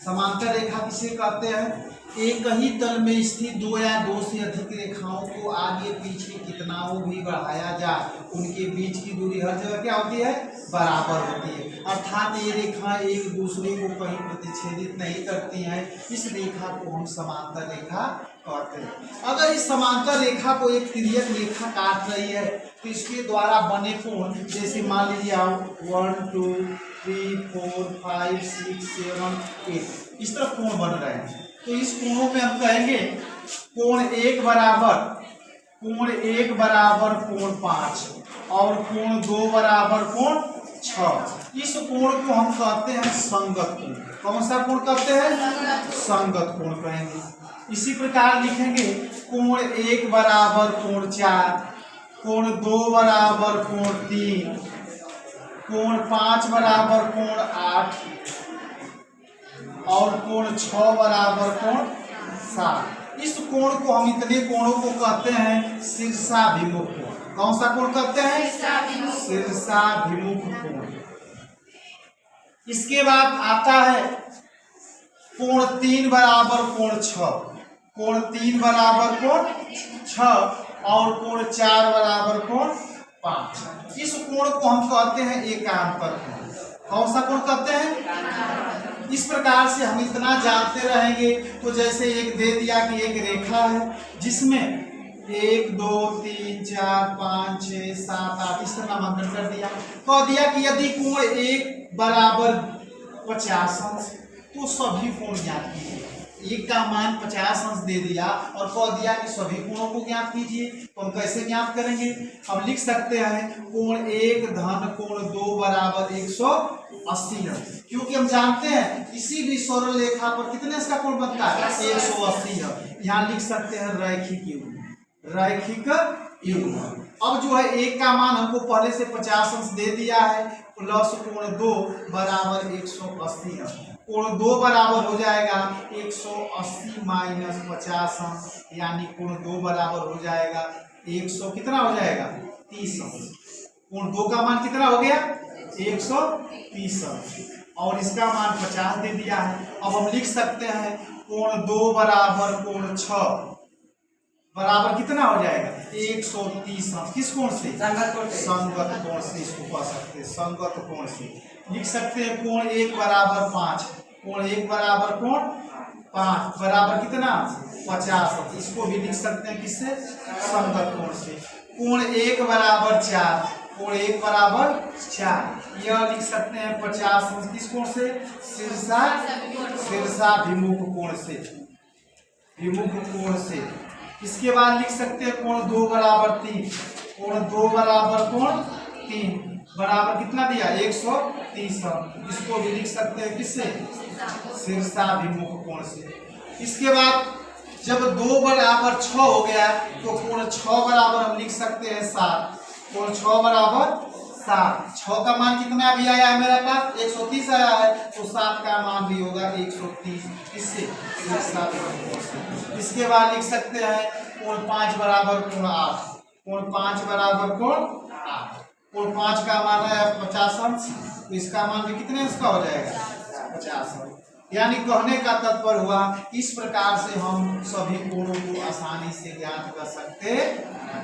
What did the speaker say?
समांतर रेखा किसे कहते हैं? एक ही तल में स्थित दो या दो से अधिक रेखाओं को आगे पीछे कितनाओं भी बढ़ाया जाए उनके बीच की दूरी हर जगह क्या होती है? बराबर होती है। अर्थात ये रेखा एक दूसरे को कहीं प्रतिच्छेदित नहीं करती हैं। इस रेखा को हम समांतर रेखा कहते हैं। अगर इस समांतर रेखा को एक तिर्यक रेखा काट रही है तो इसके द्वारा बने कोण, जैसे मान लीजिए आप 1 2 3 4 5 6 7 8 इस तरह कोण बन रहे हैं, तो इस कोणों में हम कहेंगे कोण 1 बराबर कोण 5 और कोण 2 बराबर कोण 6। इस कोण को हम कहते हैं संगत कोण। कौन सा कोण कहते हैं? संगत कोण कहेंगे। इसी प्रकार लिखेंगे कोण 1 बराबर कोण 4, कोण 2 बराबर कोण 3, कोण 5 बराबर कोण 8 और कोण 6 बराबर कोण 7। इस कोण को हम इतने कोणों को कहते हैं शीर्षाभिमुख कोण। कौन सा कोण कहते हैं? शीर्षाभिमुख कोण। इसके बाद आता है कोण 3 बराबर कोण 6, कोण 3 बराबर कोण 6 और कोण 4 बराबर कोण 5। इस कोण को हम कहते हैं एकांतर कोण। कौन सा कोण कहते हैं? इस प्रकार से हम इतना जानते रहेंगे। तो जैसे एक दे दिया कि एक रेखा है जिसमें 1 2 3 4 5 6 7 8 इस तरह नामांकन कर दिया। कह दिया कि यदि कोण 1 बराबर 50 अंश तो सभी कोण ज्ञात कीजिए। 1 का मान 50 अंश दे दिया और कह दिया कि सभी कोणों को ज्ञात कीजिए। तो हम कैसे ज्ञात करेंगे? हम लिख सकते हैं कोण 1 धन कोण 2 बराबर 180 है, क्योंकि हम जानते हैं किसी भी सरल रेखा पर कितने इसका कोण बनता है? 180 है। यहाँ लिख सकते हैं रैखिक युग्म। रैखिक युग्म। अब जो है 1 का मान हमको पहले से 50 अंश दे दिया है, प्लस कोण 2 बराबर 180 है। कोण 2 बराबर हो जाएगा 180 माइनस 50 अंश, यानी कोण 2 बराबर हो जाएगा 100 कितना हो जाएगा? 30 अंश। कोण 2 का मान कितना हो गया? 130 अंश और इसका मान 50 दे दिया है। अब हम लिख सकते हैं कोण 2 बराबर कोण 6 बराबर कितना हो जाएगा? 130 अंश। किस कोण से? संगत कोण से इसको कह सकते हैं। संगत कोण से लिख सकते हैं कोण 1 बराबर 5, कोण 1 बराबर कोण 5 बराबर कितना? 50। इसको भी लिख सकते हैं किससे? संगत कोण से। कोण 1 बराबर 4, कोण 1 बराबर 4 यह लिख सकते हैं 50 अंश। किस कोण से? शीर्षाभिमुख कोण से। विमुख कोण से। इसके बाद लिख सकते हैं कोण 2 बराबर 3, कोण 2 बराबर कोण 3 बराबर कितना दिया? 130। इसको भी लिख सकते हैं किससे? शीर्षाभिमुख कोण से। इसके बाद जब 2 बराबर 6 हो गया तो कोण 6 बराबर हम लिख सकते हैं 7, कोण 6 बराबर 7। 6 का मान कितना अभी आया है मेरे पास? 130 आया है, तो 7 का मान भी होगा 130। इससे इसके बाद लिख सकते हैं कोण 5 बराबर कोण 8, कोण 5 बराबर कोण 8। कोण 5 का मान है 50 अंश, तो इसका मान भी कितने अंश का हो जाएगा? 50 अंश। यानी कहने का तात्पर्य हुआ इस प्रकार से हम सभी कोणों को आसानी से ज्ञात कर सकते हैं।